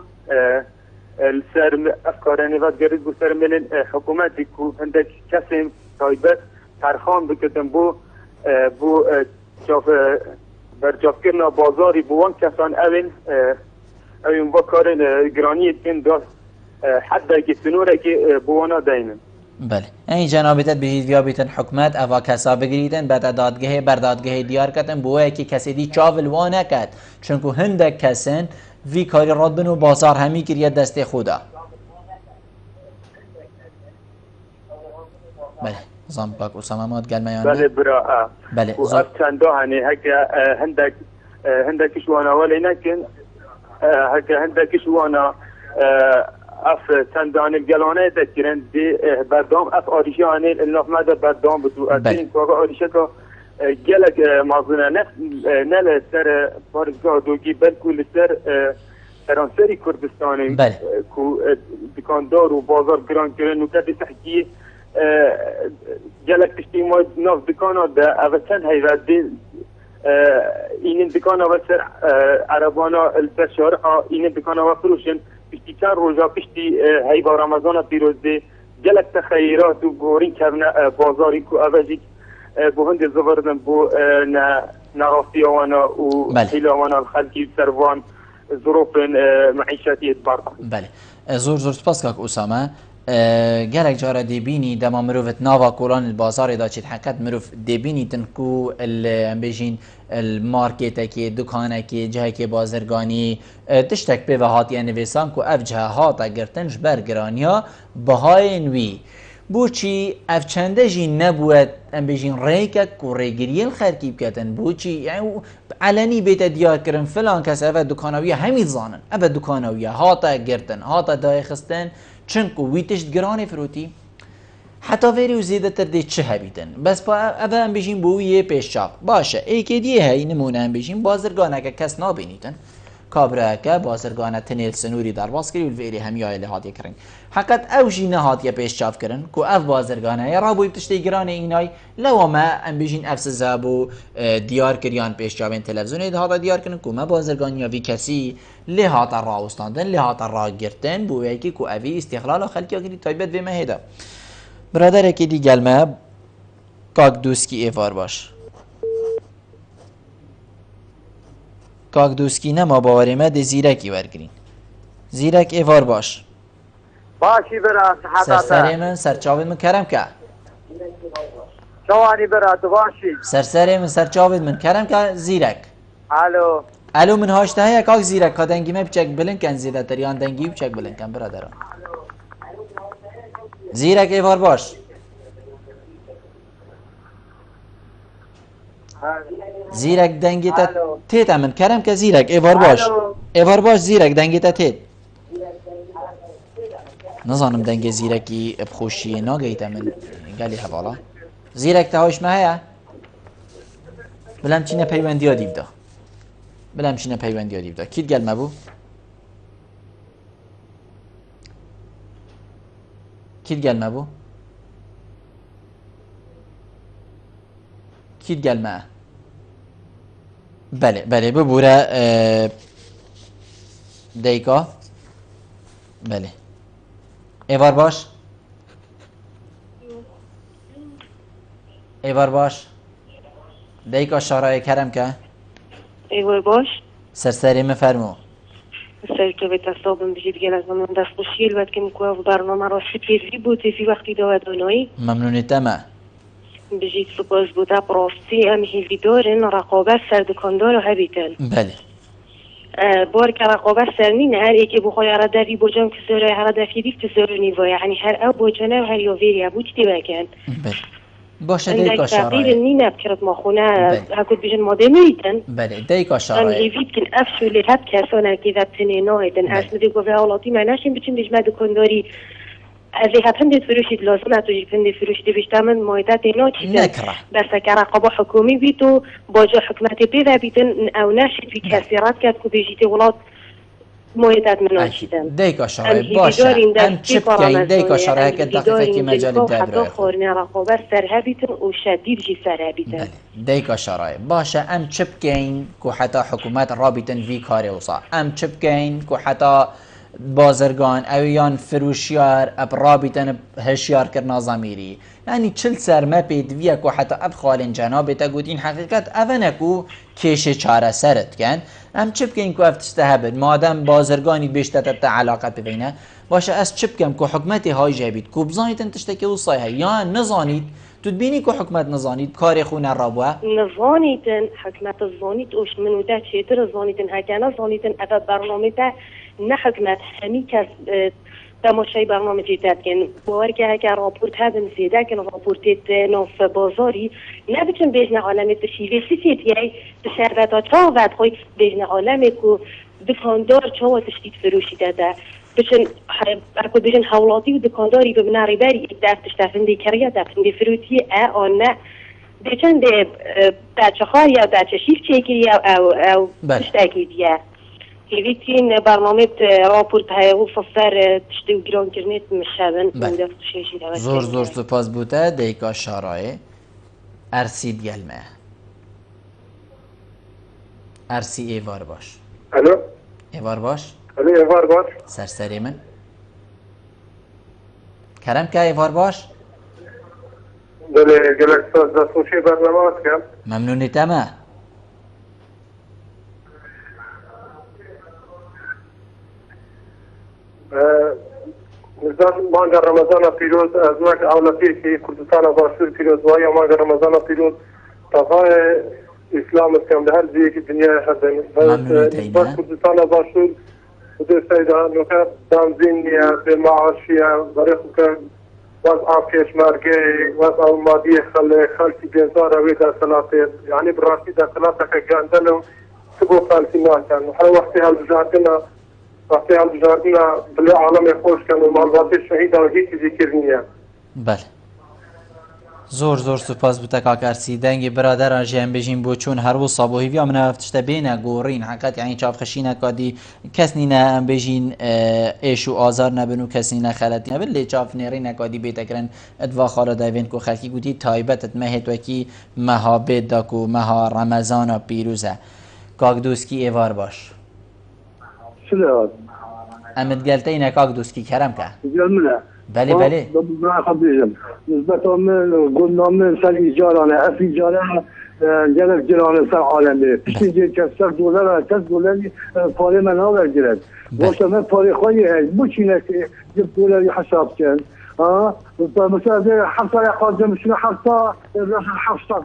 سر افکارانی وقت گری بو سر ملن حکومتی که هندک کسی تایبت ترخان بکتن بو چاف برجاف کرنا بازاری بوان کسان اوین با کار گرانی کن دست حتی که سنوره که بوانا داینن بله این جنابیتت بجید ویا بیتن حکمت اوا کسا بگریدن بعد دادگاه بردادگاه دیار کتن بوه که کسی دی چاول وانه کد چونکو هندک کسن وی کاری ردن و بازار همی کریه دست خودا بله زن باک اسامه ماد گل میان بله برا بله و چند هنی هک هندک شوانا ولی نکن هک هندک شوانا اف چندان گلانه دکرن دی بردام اف آریشانه النحمد بردام بتو اتین کو آریشه کو گلک مازنه نه سر پارگاه دوگی بلکه سر فرانسری کردستانی کو دکاندار و بازار گران کردن و کدی تحقیق جلك تشتيمات ناف دكانات ده أبتن هاي ردي إن دكانا بسر عربانا البشارة إن دكانا وفروشن بشتي كان روجا بشتي هاي برمضان بيروز ده جلك تخيرات وجورين كرنا بازاري كو أبجيك بوهند الزبردن بو نغافيا وانا وحيلا وانا الخلقي سروان ظروف معيشتي برضه. بله زور سپاس کاک اسامه گرک جاره دیبینی دما مروفت ناوا کولان البازار دا چید حقیقت مروف دیبینی تنکو بیجین المارکت که دکانه که جه که بازرگانی تشتک به هاتی نویسان که اف جه هاتا گرتنش برگرانیا بهای نوی بوچی اف چنده جی نبوید بیجین ریکک و ریگریل خرکیب کتن بوچی یعنی علنی بیت دیار کرن فلان کس اف دکانویه همید زانن اف دکانویه هاتا گرتن هاتا دای خستن چنکو ویتشت گرانی فروتی حتی ویری و زیده تر دی چه هبیدن بس با اوه هم بیشین بویه پیش چاق باشه ای که دیه هی نمونه هم بیشین بازرگانه که کس نابینیدن کابراکە بازرگانە تنێل سنووری دەرباز کردی و الفێری هەمیایە لێ هاتیەکردن حقت ئەو ژی نەهاتیە پێشچاوکردن کو ئەف بازرگانەیە ڕابووی تشتێک گرانە ئینای لەوەمە ئەم بژین ئەف سزا بوو دیار کردیان پێشچاوێن تەلەڤیزیۆنێ هاتە دیارکردن کو مە بازرگانیاوی کەسی لێ هاتە ڕاوستاندن لێ هاتە ڕاگرتن بۆ وەیەکی کو ئەوی ئیستیقلالە خەڵکیەکەی تایبەت بێمە هێدا برادەرێکی دیگەلمە کاک دووسکی ئێوار باش کاک دووسکی نەما باوەڕێمە دێ زیرەکی وەرگرین زیرەک ئێوار باش باشی برا سەرسەرێ من سەرچاوێت من کەرەم کە شوانی برا تو باشی سەرسەرێ من سەرچاوێت من کەرەم کە زیرەک ئەلو من هاشتا هەیە کاک زیرەک کا دەنگیمە بچێک بلنکەن زیرەتەریان دەنگی بچێک بلنکەن برادەرە زیرەک ئێوار باش زیرەک دەنگێتە تێتە من کەرەم کە زیرەک ئێوار باش زیرەک دەنگێتە تێت نزانم دەنگێ زیرەکی بخۆشیە ناگەیتە من گەلی هەواڵە زیرەک تەهۆشمە هەیە بلەم چینە پەیوەندیە دیبدا بلەم چینە پەیوەندیە دیبدا کیت گەلمە بوو کیت گەلمە بوو کیت گەلمە بەێ ببوورە دەیکا بەێ ئێوار باش ئێوار باش دەیکا شارایە کەرەم کە ئێوە باش سەرسەری من فەرموو سەرکەوێت ئەسڵبم بژیت گەل از من دەستخوشی البەتکەم کو بەرنامە ڕاستی پێوی بۆ تێفی وەختی داوا دۆنایی مەمنونیتەمە بژیت سپاس بۆ تا پڕاستی ئەم هیڤیدۆرن ڕقابەت سەردەکاندار و هەبیتن بەێ بۆرکە ڕقابەت سەرنینە هەر ئێکێ بۆ خۆی هەرەدەوی بۆ جەم کەسۆرە هەرەدەفیدی کەسۆرە نیڤۆ یعنی هەر ئەو بۆ جەنە و هەر یۆڤێریا بوو تێبەکەن باشە دەیکا شارایە نینە بکرد ماخونە هەکوت بژن مادەمەیتن بەێ دەیکا شارایە هیڤیتکن ئەف شولێ هەب کەسۆنەکی دەبتنێ ناهێتن ئەسمدی گۆڤێ وڵاتی مەناشین بچین بژمە دکۆندۆری هذه هتندي فروشي لازم تجي فندي فروشي دبيش تعمل مويدات نوتي بس كرقابة حكومي بيتو باجو حكمتي بيذا بيتن او ناشد في كثيرات كاتكو بيجيتي ولاد مويدات من ناشدن ديكا شراي باشا ام تشبكي ديكا شراي كدقيقة في مجال الدابرة خورنا رقابة سرها بيتن وشديد جي سرها بيتن ديكا شراي باشا ام تشبكين كو حتى حكومات رابطن في كاري وصا ام تشبكين كو حتى بازرگان اویان فروشیار اب رابطن هشیار کرنا زمیری یعنی چل سرمه پیدویه که حتی اب خالین جنابه تا گوتین حقیقت اوانه که کشه چاره سرت کن ام چه بکن که افتشته هبد مادم بازرگانی بیشتر تا علاقت ببینه باشه از چه بکن که حکمتی های جابید که بزانید انتشته وصایه یا نزانید تدبینی که حکمت نزانید کار خونه رابوه نزانیدن حکمت زانید اوش منو ده چیتر زانیدن هکنه زانیدن اول برنامه ده نه حکمت همی کس تماشای برنامه جدید کن باور که اگر راپورت هدن زیده کن راپورتت ناف بازاری نه بچن بیجن عالم تشیوه سیفید یعنی شربت ها چا وقت خوی بیجن عالم که دکاندار چا تشتید فروشی داده بچن اکو بیجن حولاتی و دکانداری ببناری بری دفتش دفنده کریه دفنده فروتی نه بچن ده بچه خواه یا بچه شیف چیکی او تشتاکی دیه هیویتین برنامه راپورت هایو فسر تشتی و گران کرنیت مشابن زور سپاس بوده دیکا شارای ارسید گلمه ارسی ایوار باش الو ایوار باش الو ایوار باش سرسری من کرم که ایوار باش بله گلک دستوشی برنامه کم ممنونی تمه نزدان مانگا رمضان پیروز از مک اولفی که کردستان باشور پیروز و یا مانگا رمضان پیروز تفای اسلام اسکم در هر جایی که دنیا هستن بس کردستان باشور بده سیدان نکات دامزینیه به معاشیه برای خوکر وضع کشمرگی وضع مادی خلقی بینزار روی در سلاطه یعنی براستی در سلاطه که گاندلم سبو خالصی ناکن هر وقتی هل وقتی هم جاردنا بلی عالم خوش کن و معلومات شهید و هیچ ذکر نیه بله زۆر زۆر سوپاس بوو تەکاکارسی دەنگی برادەران ژیان بێژین بۆ چوون هەروە سابۆهیویا منە تشتە بێنە گۆڕین حقەت یعنی چاوخەشینە کادی کەس نینە ئەم بێژین ئێش و ئازار نەبن و کەس نینە خەلەتی نەبن لێ چاوفنێڕینە کادی بێتەکردن ئەدوا خاڵە داوێن و خەلکی گوتی تایبەتت مەهێتوەکی مەها بێت داک و مەها ڕەمەزانە پیرۆزە کاک دۆسکی ئێوار باش ئەمت گەلتەینە کاک دۆسکی کەرەمکە بله بله نسبت من قلنا من سر ایجارانه اف ایجاره جلک جرانه سر عالمه پیشین جه $100 $10 پاره من ها برگرد باشه من پاره خواهی هست بو چینه که $10 حساب کن مثلا $7 قابل شنو $700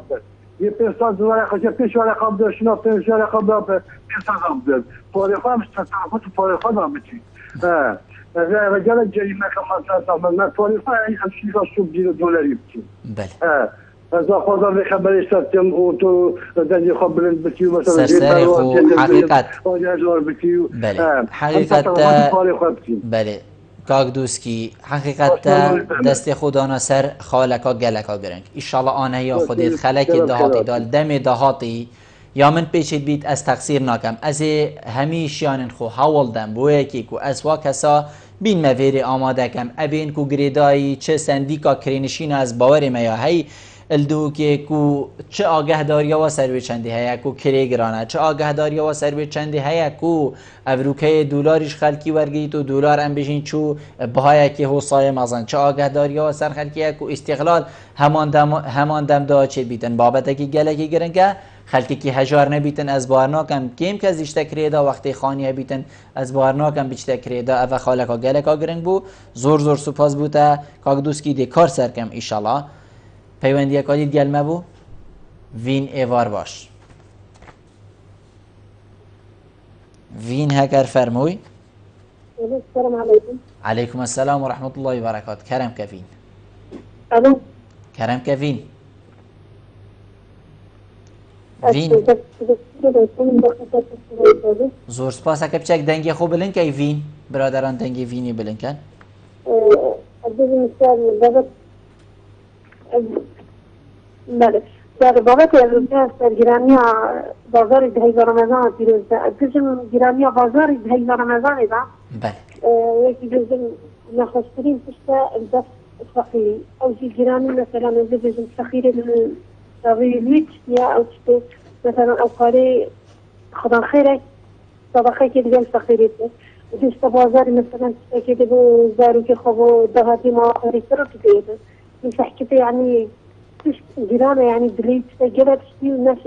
بد یه $500 خواهی پیش ولی قابل شنو $5 قابل $500 بد پاره خواهی همش تصرفات پاره خواهی هم بچین رجال جريمه كما ما توريفا همشي شو بديروا دولاري بتي بله هذا خذ لي خبر يستم وتو دني خبر بتي مثلا سرسري حقيقه بله حقيقه بله کاک دوسکی حقیقت دست خودانا سر خالکا گلکا گرنگ ایشالله آنه یا خودت خلک دهاتی دال دم دهاتی یا من پیشید بیت از تقصیر ناکم از همیشیان خو حوال دم بوی که کو از وا کسا بین مویر آماده کم ابین کو گریدایی چه سندیکا کرینشین از باور میا هی الدو که کو چه آگه داریا و سروی چندی هیا کو کریگرانه چه آگه داریا و سروی چندی هیا کو اوروکه دلاریش خلکی ورگی تو دلار ام بشین چو بهای که حسای مازن چه آگه داریا و سر خلکی کو استقلال همان دم دا چه بیتن بابت کی گلکی گرنگه خلکی که هجار نبیتن از بارناکم کم که زیشته کریدا وقتی خانیه بیتن از بارناکم بیشته کریدا اول خالکا گلکا گرنگ بو زور زور سپاس بوده کاک دوسکی دی کار سرکم ایشالله پیوندی کادید گلمه بو وین ایوار باش وین هکر فرموی السلام علیکم علیکم السلام و رحمت الله و برکات کرم کفین الو کرم کفین وین زور سپاس که بچک دنگی خوب بلن که وین برادران دنگی وینی بلن کن بله در بابت امروزه سرگرمی بازار دهی رمضان پیروز گفتم گرمی بازار دهی رمضان دا بله یکی گفتم نخسترین پشت دست فقیری او جی گرمی مثلا نزدیک فقیر صغير یا او چه مثلا او کاری خدا خیره طبقه که دیگه فقیریته دوست بازار مثلا که دیگه زارو که خوب دهاتی ما خریدتر که دیگه مسحكته يعني جيرانه يعني دليل تسجلها تشتي والناس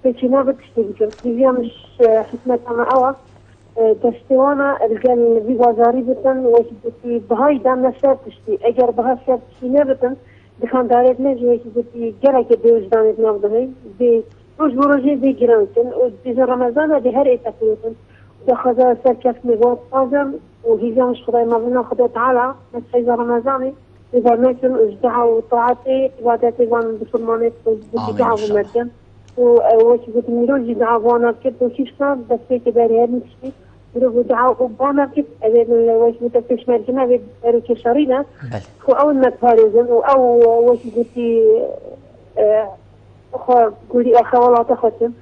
بيتشينا بتشتي بيجي مش حكمة معه دستوانا الجال في وزاري بتن وشبتي بهاي دام نشر تشتي أجر بها شر تشتينا بتن بخان دارت نجي وشبتي جرا كده وجدانت نافذهي بروج بروجي دي جيرانتن ودي رمضان دي هر إتفلتن دخذ سركف ميقات أجر وهي مش خداي ما بنا خداي تعالى مسحي رمضاني إذا مثل إجدعاء وطاعتي عبادتي وان بسلمانات وإجدعاء ومرجم وش بتميلوا إجدعاء وانا كت وشيشنا بس هيك باري هذا نشتي يروح إجدعاء وانا كت أبد وش بتفش مرجم أبد أروك شرينا وأول ما تفارزن أو وش بتي قولي أخا ولا تختم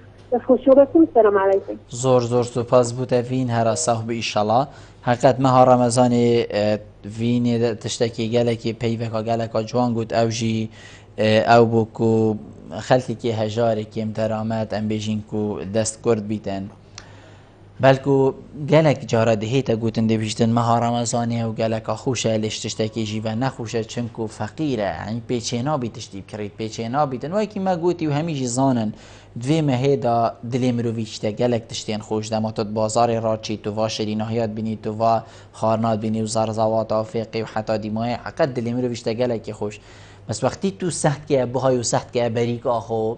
خوشورتون السلام عليكم زور زور سپاس بوده وین هر صاحب ایشالله حقیقت مها رمضان وین تشتکی گلکی پیوکا گلکا جوان گود او جی او بوکو خلقی که هجاری که امترامت ام بیجین کو دست کرد بیتن بلکو گلک جارا دهیتا گوتن دی بیشتن مها رمضانی و گلکا خوشه لش تشتکی جی و نخوشه چنکو فقیره یعنی پیچینا بیتشتی بکرید پیچینا بیتن وای که ما گوتی و همیجی زانن دوی مهدا دلی مرویشته گلک تشتین خوش دماتت بازار راچی تو و شریناهیات بینی تو و خارنات بینی و زرزوات آفیقی و حتی دیمای حقیقت دلی مرویشته گلک خوش بس وقتی تو سخت که بهای و سخت که بریک آخو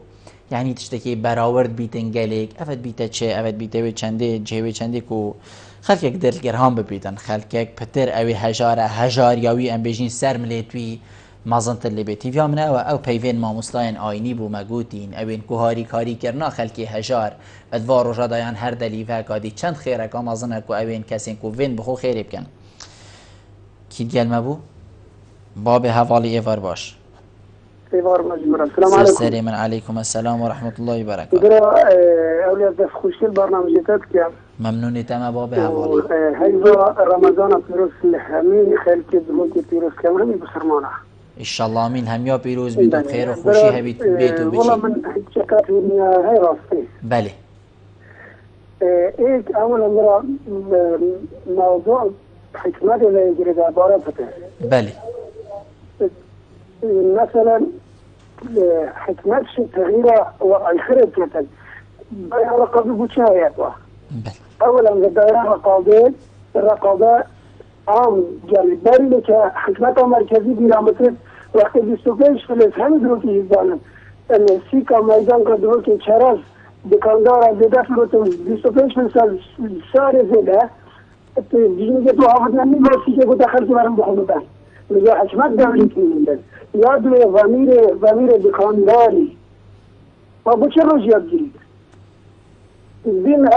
یعنی تشتکی براورد بیتن گلک افت بیته چه افت بیته و چنده جهوی چنده کو خلق یک دلگرهان ببیتن خلق یک پتر اوی هجار یاوی ام بیجین سر ملیتوی مازنت اللي بيتيفيا من او بيفين ما مستاين آيني بو مگوتين اوين كوهاري كاري كرنا خلقي هجار ادوار و جدايان هر دليفه قادي چند خيره كا مازنه كو اوين كسين كو وين بخو خيري بكن كيد گلمه بو باب حوالي ايوار باش سیوار مجبورم. سلام علیکم. سلام علیکم السلام و رحمت الله و برکاته. درا اولاد دست خوشگل برنامه جدید که ممنونی تمام باب حوالی. هیوا رمضان پیروز همین خلق دموکی پیروز کمرمی بسرمانه. انشالله امین همیا پیروز بید و خیر و خوشی هبید بیت و والله من شکایت هی راستی. بله. ایک اولا مرا موضوع حکمت لیگری درباره بده. بله. مثلا حكمت شي تغيير والخير كتل رقابة بوشايات اولا الدائرة الرقابة عام جالباري لك حكمتها مركزي بيرامتر وقت بيستوكيش في الاسهام دروكي يزدانن ان سيكا ميدان قدروكي شرف بكاندارا بدفلوتو بيستوكيش في الساري زيدا بيجي تو عافتنا مين بسيكي دخلت مرم بخلوبان لذا حكمت دولتي من یاد ضمیر دکانداری ما با چه روز یاد گیرید بین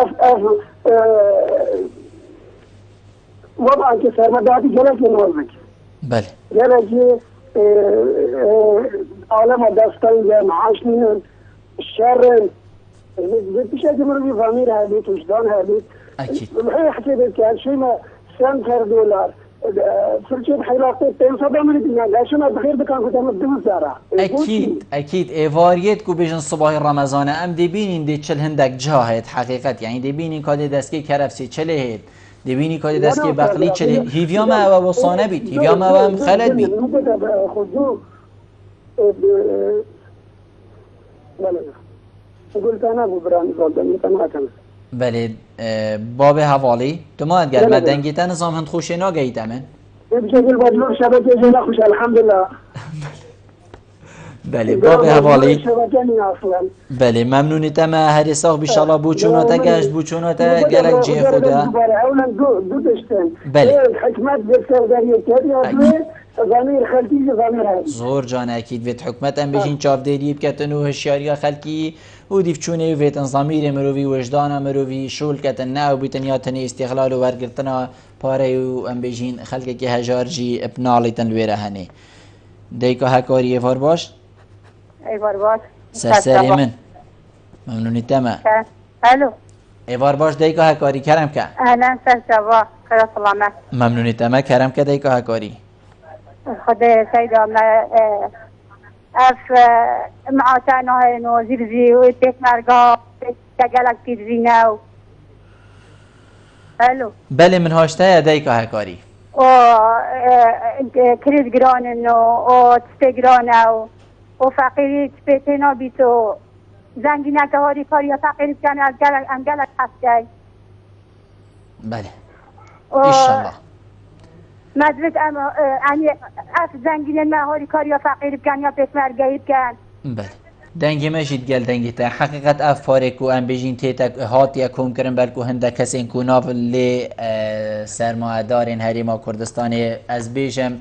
وضعا که سرمداتی گلک نوازک بله گلک عالم دستان یا معاش نینن شرن بشه که مروی ضمیر هدید وجدان هدید اکید الحين حكيت لك شيء ما سنتر دولار فرشة حيلاقي تنصب من الدنيا ليش ما بخير بكان كنت مدهم سارة اكيد ایواریت کو بیشن صبح رمضان ام دبینین دی چل هندک جاهد حقیقت یعنی دبینین کاد دسکی کرفسی چله دبینی کاد دسکی بقلی چله هیویا ما و وصانه بیت هیویا ما و خلد بیت خذوه قلت انا ابو بران قدامي تمام بله باب حوالی تو ما اگر ما دنگیتن نظام هند خوش ناگهیت من بشكل بدلون شبكه جينا خوش الحمد لله بله باب حوالی بله ممنونی تما هر ساق بیشالا بوچوناتا گشت بوچوناتا گلک جه خدا اولا دو دشتن بله حکمت بسرداری کردی ضمیر خلقی ضمیر زور جان اكيد ويت حكمت ام بيجين چاف ديري بكتنو هشياريا خلقي وديف چونه ويت ضمير مروي وجدان مروي شول كتن ناو بيتن تني استغلال و ورگرتنا پاره و ام بيجين خلقي كي هجار جي ابناليتن ويره هني ديكو هكاري فار باش ايوار باش سرسري من ممنوني تما الو ايوار باش ديكو هكاري كرم كا اهلا سرسوا خير سلامة ممنوني تما كرم كا ديكو هكاري خدا سيدا ما اف معاتنا هنو زيرزي ويتك مرقا تقلق تدزيناو الو بله من هاشته ديكو هكاري او كريز جرانن او تستجرانو او فقيري تبتنا بيتو زنگينه که هاری کاری فقیری کنه از گلک هسته بله ایشالله مدرد اما يعني اف زنگين ما هوري كاريا فقير بكان يا بيتمرگي بكان بله دنگی مشید گل دنگی تا حقیقت اف فارکو ام بجین تیتک هات یکم کرن بلکو هنده کسین کو ناف لی سرمایه‌دارین هریما کردستان از بیشم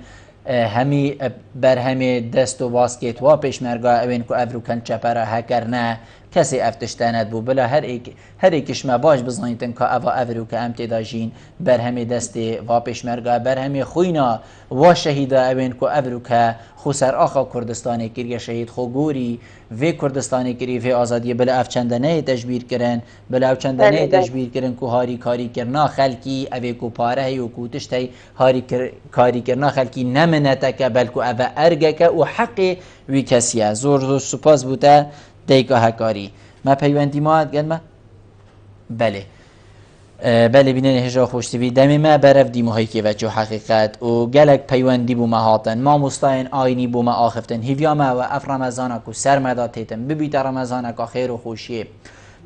همی بر همی دست و باسکت و پیشمرگا اوین کو افرو کن چپره هکر نه کسی افتشتاند بو بلا هر ایکش ما باش بزنیتن که اوا افرو که امتداجین بر همی دست و پیشمرگا بر همی خوینا و شهیدا اوین کو افرو که خسر آخا کردستانی کریه شهید خوگوری و کردستانی کری و آزادی بلا افچندنه تجبیر کرن بلا افچندنه تجبیر کرن کو هاری کاری کرنا خلکی اوی کو پاره و کو تشتی هاری کاری کرنا خلکی نمنته که بلکو اوه ارگه که و حق وی کسیه زور سپاس بوده دیگه هکاری ما پیوندی ما گل ما بله بله بینن هجا خوشتوی دمی ما برف دی محایی که وچو حقیقت و گلک پیوندی بو ما هاتن ما مستاین آینی بو ما آخفتن هیویا ما و اف رمضانکو سرمدا تیتن ببیت رمضانکا خیر و خوشیه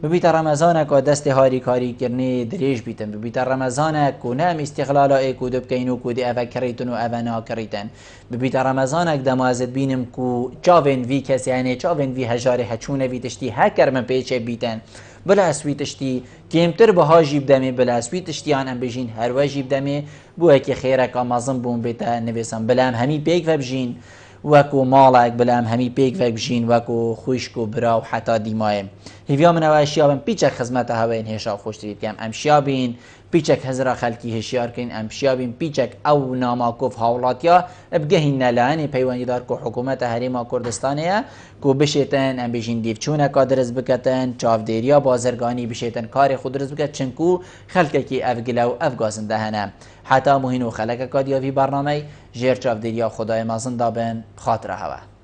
ببیت رمضانکا دست هاری کاری کرنه دریش بیتن ببیت رمضانکو نام استقلالا ایکو دبکینو کو دی اوه کریتن و اوه نا کریتن ببیت رمضانک دمازد بینم کو چاوین وی کسی یعنی چاوین وی هجاره هچونه وی تشتی هکر من پیچه بیتن بلا اسوی تشتی کمتر بها جیب دمی بلا اسوی تشتی آن بجین هر و جیب دمی بو که خیرک آمازم بون بیتا نویسم بلا همی پیک و بجین وکو مالک بلام همی پیک و بجین وکو خوشکو برا و حتی دیمایم هیویا من او اشیابین پیچه خدمت هاوین هشا خوش ترید کم امشیابین پیچک هزرا خلکی هشیار کن ام شیابین پیچک او ناماکوف هاولاتیا بگهین نلانی پیوانی دار که حکومت هریما کردستانه که بشیتن ام بیشین دیفچونه که درست بکتن چافدیریا بازرگانی بشیتن کار خود درست بکت چنکو خلکی که افگلو افگازنده هنه حتی مهینو خلک که دیوی برنامه جیر چافدیریا خدای مازن دابن خاطره هوا